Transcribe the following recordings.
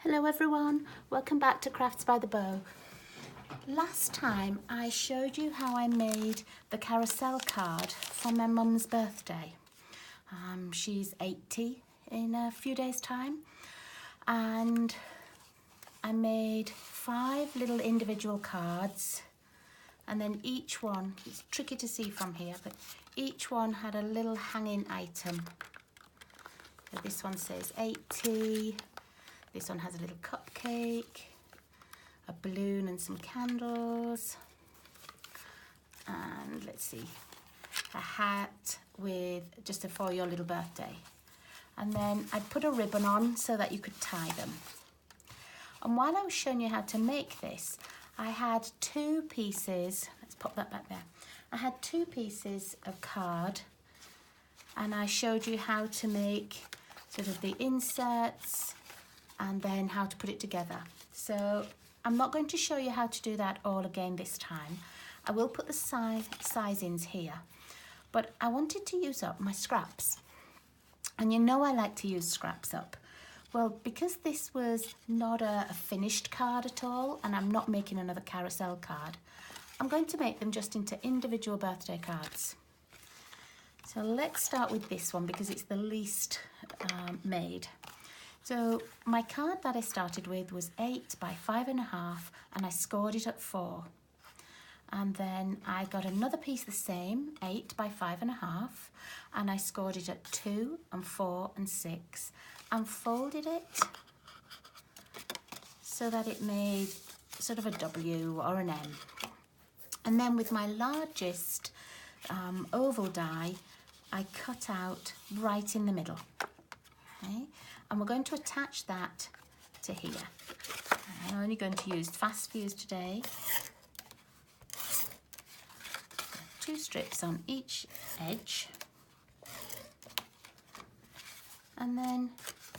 Hello everyone, welcome back to Crafts by the Bow. Last time I showed you how I made the carousel card for my mum's birthday. She's 80 in a few days time, and I made 5 little individual cards, and then each one, it's tricky to see from here, but each one had a little hanging item. So this one says 80. This one has a little cupcake, a balloon and some candles, and let's see, a hat with just for your little birthday. And then I'd put a ribbon on so that you could tie them. And while I was showing you how to make this, I had 2 pieces, let's pop that back there. I had 2 pieces of card, and I showed you how to make sort of the inserts and then how to put it together. So I'm not going to show you how to do that all again this time. I will put the sizings here, but I wanted to use up my scraps. And you know I like to use scraps up. Well, because this was not a finished card at all, and I'm not making another carousel card, I'm going to make them just into individual birthday cards. So let's start with this one because it's the least made. So my card that I started with was 8 by 5.5, and I scored it at 4. And then I got another piece the same, 8 by 5.5, and I scored it at 2 and 4 and 6, and folded it so that it made sort of a W or an M. And then with my largest oval die, I cut out right in the middle. Okay? And we're going to attach that to here. I'm only going to use fast fuse today. 2 strips on each edge. And then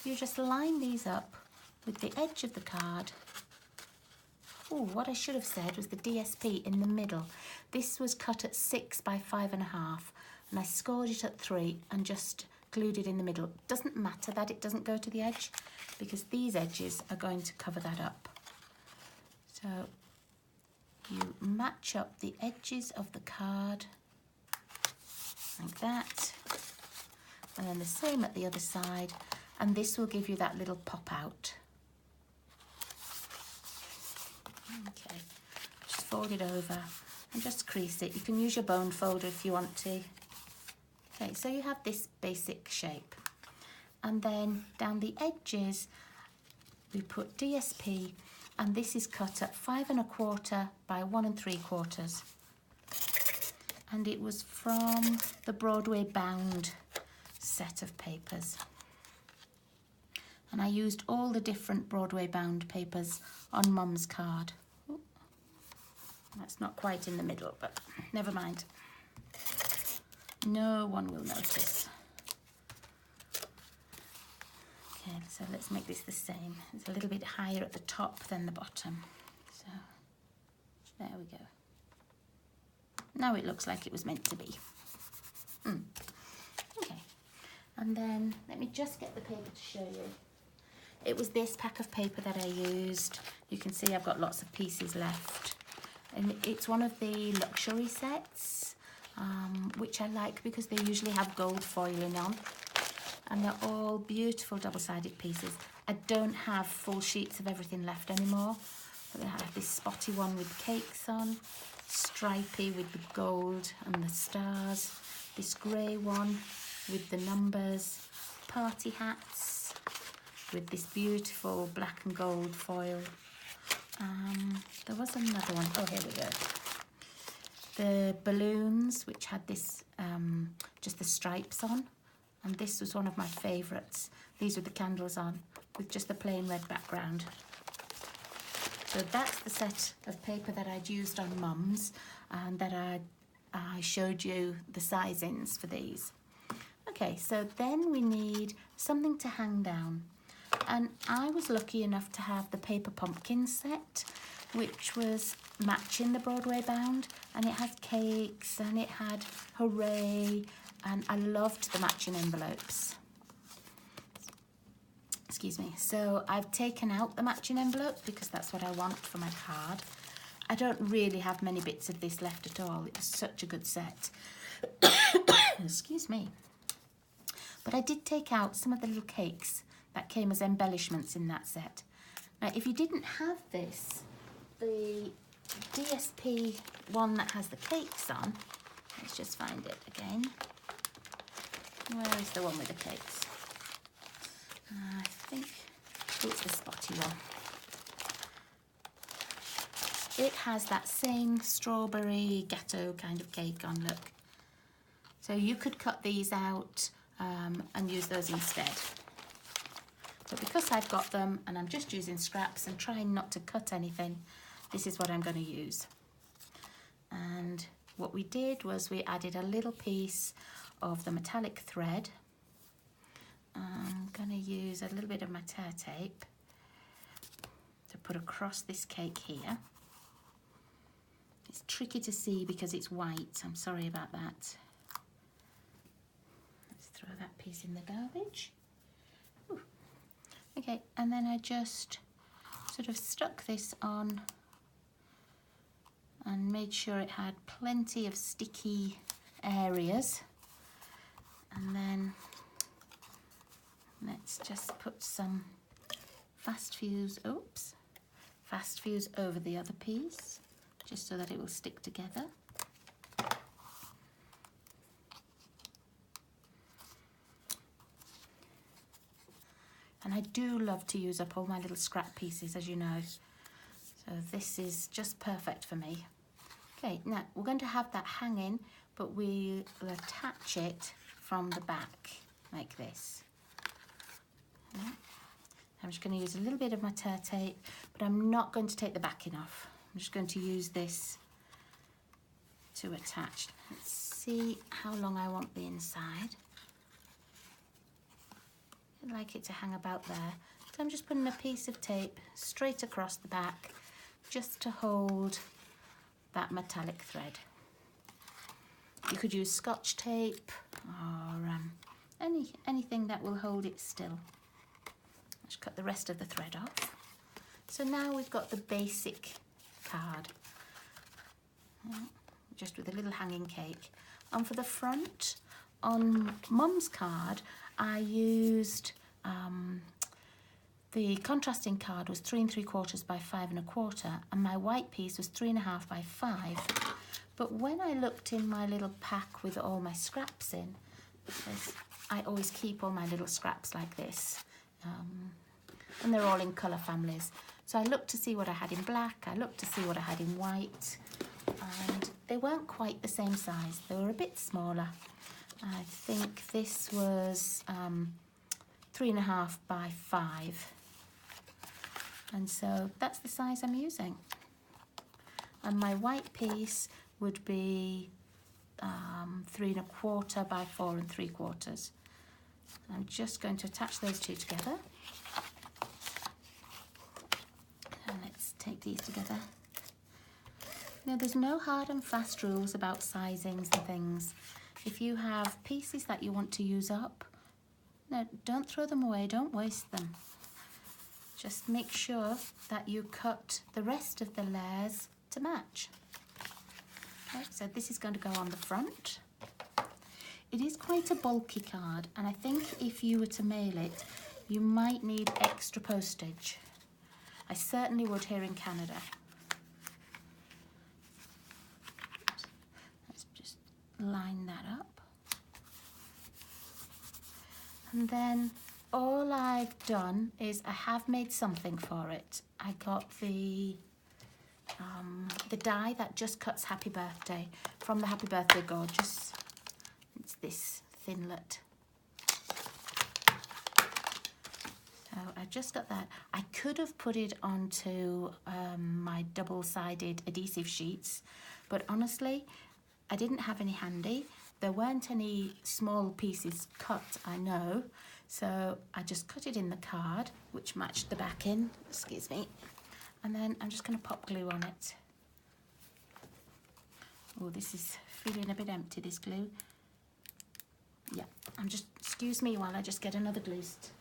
you just line these up with the edge of the card. Oh, what I should have said was the DSP in the middle. This was cut at 6 by 5.5, and I scored it at 3 and just glued it in the middle. It doesn't matter that it doesn't go to the edge because these edges are going to cover that up. So you match up the edges of the card like that, and then the same at the other side, and this will give you that little pop out. Okay, just fold it over and just crease it. You can use your bone folder if you want to. Okay, so you have this basic shape, and then down the edges we put DSP, and this is cut at 5.25 by 1 3/4, and it was from the Broadway bound set of papers, and I used all the different Broadway bound papers on Mum's card. Ooh, that's not quite in the middle, but never mind. No one will notice. Okay, so let's make this the same. It's a little bit higher at the top than the bottom. So there we go. Now it looks like it was meant to be. Okay, and then let me just get the paper to show you. It was this pack of paper that I used. You can see I've got lots of pieces left. And it's one of the luxury sets. Which I like because they usually have gold foiling on, and they're all beautiful double-sided pieces. I don't have full sheets of everything left anymore, but I have this spotty one with cakes on, stripy with the gold and the stars, this grey one with the numbers, party hats with this beautiful black and gold foil. There was another one. Oh, here we go. The balloons, which had this, just the stripes on, and this was one of my favourites. These were the candles on, with just the plain red background. So that's the set of paper that I'd used on Mum's, and that I showed you the sizings for these. Okay, so then we need something to hang down, and I was lucky enough to have the paper pumpkin set, which was matching the Broadway bound, and it has cakes and it had hooray, and I loved the matching envelopes. Excuse me. So I've taken out the matching envelope because that's what I want for my card. I don't really have many bits of this left at all. It was such a good set. Excuse me. But I did take out some of the little cakes that came as embellishments in that set. Now, if you didn't have this, the DSP one that has the cakes on, let's just find it again. Where is the one with the cakes? I think it's the spotty one. It has that same strawberry gâteau kind of cake on, look. So you could cut these out and use those instead. But because I've got them and I'm just using scraps and trying not to cut anything, this is what I'm going to use. And what we did was we added a little piece of the metallic thread. I'm going to use a little bit of my tear tape to put across this cake here. It's tricky to see because it's white. I'm sorry about that. Let's throw that piece in the garbage. Ooh. Okay, and then I just sort of stuck this on and made sure it had plenty of sticky areas. And then let's just put some fast fuse over the other piece, just so that it will stick together. And I do love to use up all my little scrap pieces, as you know. So this is just perfect for me. Okay, now we're going to have that hanging, but we'll attach it from the back like this. Yeah. I'm just going to use a little bit of my tear tape, but I'm not going to take the backing off. I'm just going to use this to attach. Let's see how long I want the inside. I'd like it to hang about there. So I'm just putting a piece of tape straight across the back just to hold that metallic thread. You could use Scotch tape or anything that will hold it still. Just cut the rest of the thread off. So now we've got the basic card, just with a little hanging cake. And for the front, on Mum's card, I used the contrasting card was 3 3/4 by 5 1/4, and my white piece was 3 1/2 by 5. But when I looked in my little pack with all my scraps in, I always keep all my little scraps like this, and they're all in colour families. So I looked to see what I had in black, I looked to see what I had in white, and they weren't quite the same size. They were a bit smaller. I think this was 3 1/2 by 5. And so that's the size I'm using. And my white piece would be 3 1/4 by 4 3/4. I'm just going to attach those two together. And let's take these together. Now, there's no hard and fast rules about sizings and things. If you have pieces that you want to use up, no, don't throw them away, don't waste them. Just make sure that you cut the rest of the layers to match. Okay, so this is going to go on the front. It is quite a bulky card, and I think if you were to mail it, you might need extra postage. I certainly would here in Canada. Let's just line that up. And then all I've done is I have made something for it. I got the die that just cuts Happy Birthday from the Happy Birthday Gorgeous. It's this thinlet. So I just got that. I could have put it onto my double-sided adhesive sheets, but honestly, I didn't have any handy. There weren't any small pieces cut, I know, so I just cut it in the card, which matched the backing, excuse me, and then I'm just going to pop glue on it. Oh, this is feeling a bit empty, this glue. Yeah, excuse me while I just get another glue stick.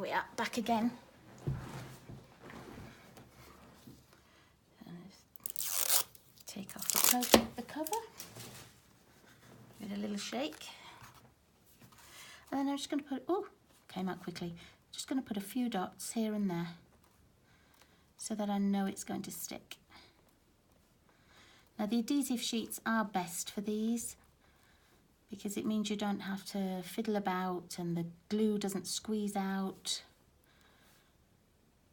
we are, back again. Take off the cover, give it a little shake, and then I'm just going to put, oh, came out quickly, just going to put a few dots here and there so that I know it's going to stick. Now the adhesive sheets are best for these because it means you don't have to fiddle about and the glue doesn't squeeze out,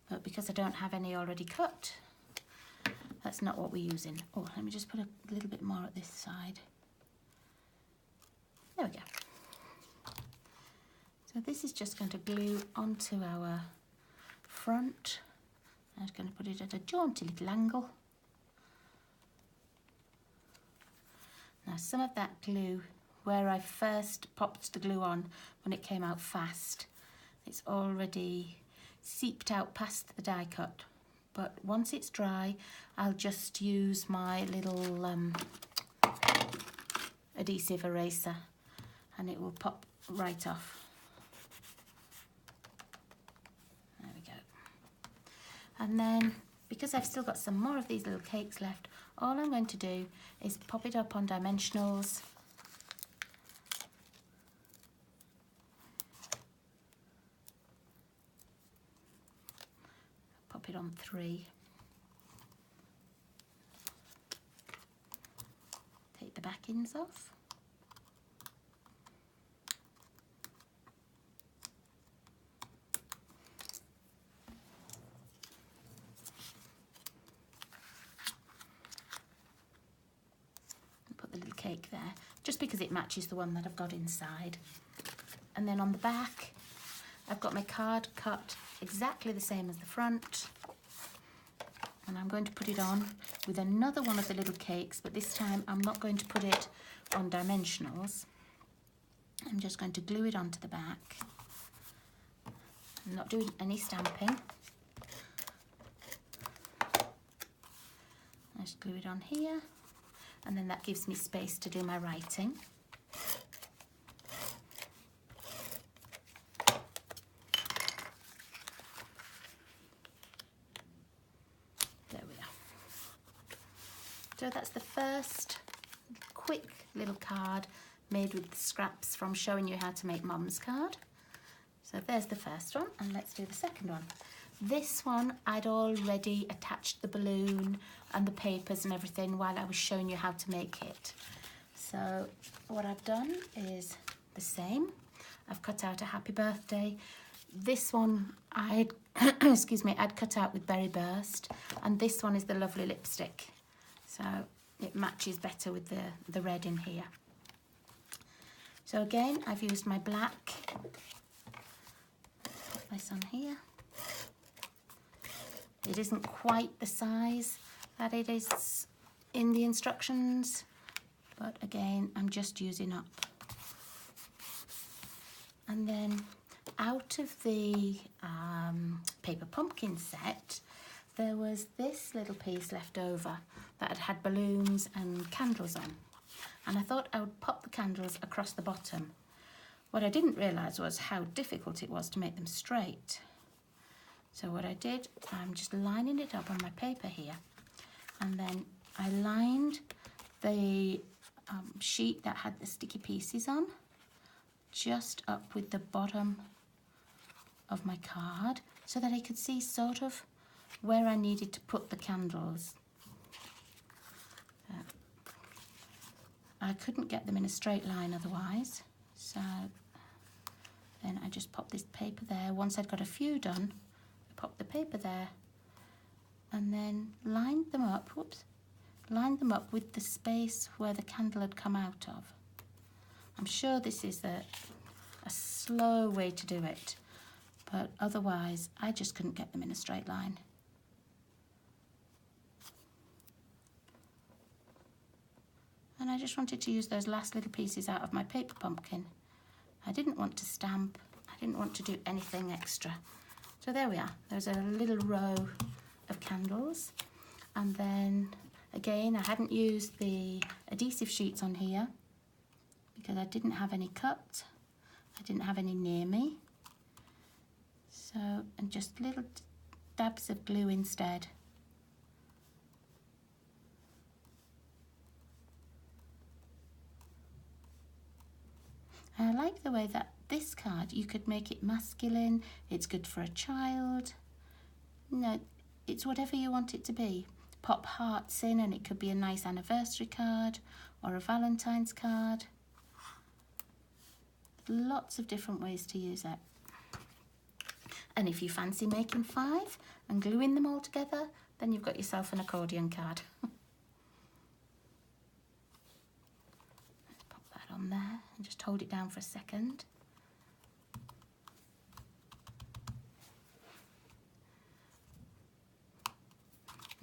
but because I don't have any already cut, that's not what we're using. Oh, let me just put a little bit more at this side. There we go. So this is just going to glue onto our front. I'm just going to put it at a jaunty little angle. Now some of that glue, where I first popped the glue on when it came out fast, it's already seeped out past the die cut. But once it's dry, I'll just use my little adhesive eraser and it will pop right off. There we go. And then, because I've still got some more of these little cakes left, all I'm going to do is pop it up on dimensionals. Pop it on 3. Take the backings off. And put the little cake there, just because it matches the one that I've got inside. And then on the back, I've got my card cut exactly the same as the front, and I'm going to put it on with another one of the little cakes, but this time I'm not going to put it on dimensionals. I'm just going to glue it onto the back. I'm not doing any stamping. I just glue it on here, and then that gives me space to do my writing. So that's the first quick little card made with the scraps from showing you how to make Mum's card. So there's the first one, and let's do the second one. This one I'd already attached the balloon and the papers and everything while I was showing you how to make it. So what I've done is the same. I've cut out a happy birthday. This one I'd excuse me, I'd cut out with Berry Burst, and this one is the lovely lipstick. So it matches better with the red in here. So again, I've used my black. Put this on here. It isn't quite the size that it is in the instructions, but again, I'm just using up. And then out of the paper pumpkin set, there was this little piece left over that had balloons and candles on. And I thought I would pop the candles across the bottom. What I didn't realise was how difficult it was to make them straight. So what I did, I'm just lining it up on my paper here. And then I lined the sheet that had the sticky pieces on, just up with the bottom of my card, so that I could see sort of where I needed to put the candles. I couldn't get them in a straight line otherwise, so then I just popped this paper there. Once I'd got a few done, I popped the paper there and then lined them up, lined them up with the space where the candle had come out of. I'm sure this is a slow way to do it, but otherwise I just couldn't get them in a straight line. And I just wanted to use those last little pieces out of my paper pumpkin. I didn't want to stamp, I didn't want to do anything extra. So there we are, there's a little row of candles. And then again, I hadn't used the adhesive sheets on here because I didn't have any cut. I didn't have any near me. So, and just little dabs of glue instead. I like the way that this card, you could make it masculine, it's good for a child. No, it's whatever you want it to be. Pop hearts in and it could be a nice anniversary card or a Valentine's card. Lots of different ways to use it. And if you fancy making 5 and gluing them all together, then you've got yourself an accordion card. Pop that on there and just hold it down for a second.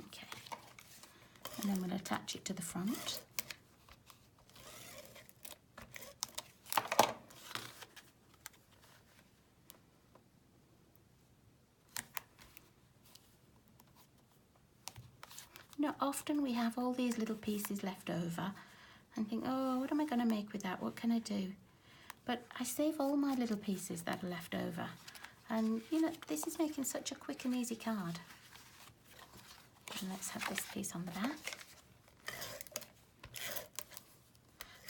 Okay, and then we'll attach it to the front. You know, often we have all these little pieces left over and think, oh, what am I going to make with that? What can I do? But I save all my little pieces that are left over. And, you know, this is making such a quick and easy card. And let's have this piece on the back.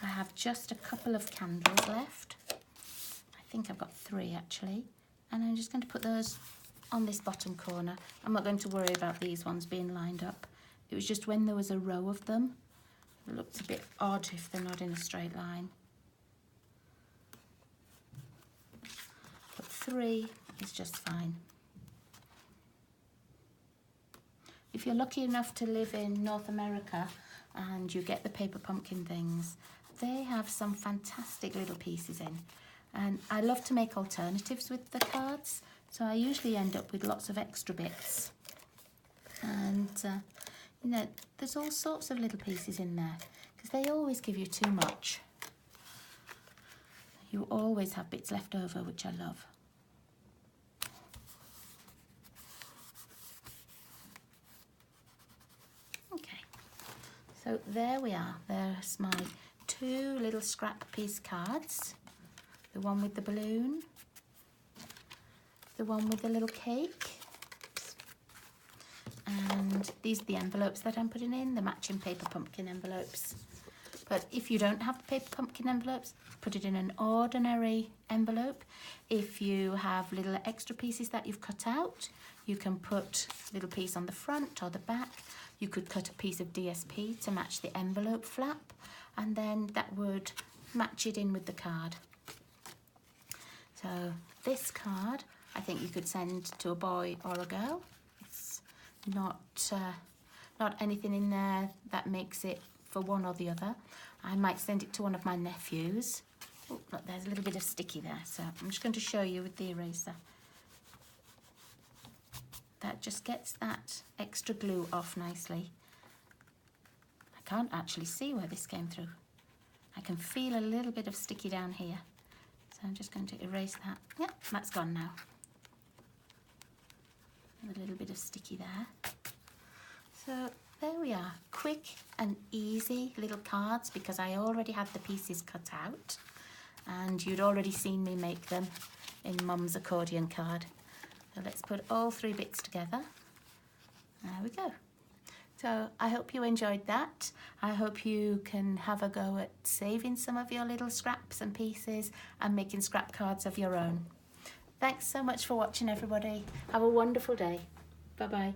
I have just a couple of candles left. I think I've got 3 actually. And I'm just going to put those on this bottom corner. I'm not going to worry about these ones being lined up. It was just when there was a row of them, it looked a bit odd if they're not in a straight line. But 3 is just fine. If you're lucky enough to live in North America and you get the paper pumpkin things, they have some fantastic little pieces in. And I love to make alternatives with the cards, so I usually end up with lots of extra bits. And you know, there's all sorts of little pieces in there because they always give you too much. You always have bits left over, which I love. Okay, so there we are. There's my 2 little scrap piece cards. The one with the balloon, the one with the little cake. And these are the envelopes that I'm putting in, the matching paper pumpkin envelopes. But if you don't have the paper pumpkin envelopes, put it in an ordinary envelope. If you have little extra pieces that you've cut out, you can put a little piece on the front or the back. You could cut a piece of DSP to match the envelope flap, and then that would match it in with the card. So this card, I think you could send to a boy or a girl. Not anything in there that makes it for one or the other. I might send it to one of my nephews. Oh, look, there's a little bit of sticky there, so I'm just going to show you with the eraser. That just gets that extra glue off nicely. I can't actually see where this came through. I can feel a little bit of sticky down here. So I'm just going to erase that. Yep, that's gone now. A little bit of sticky there. So there we are, quick and easy little cards because I already had the pieces cut out and you'd already seen me make them in Mum's accordion card. So let's put all 3 bits together. There we go. So I hope you enjoyed that. I hope you can have a go at saving some of your little scraps and pieces and making scrap cards of your own. Thanks so much for watching, everybody. Have a wonderful day. Bye-bye.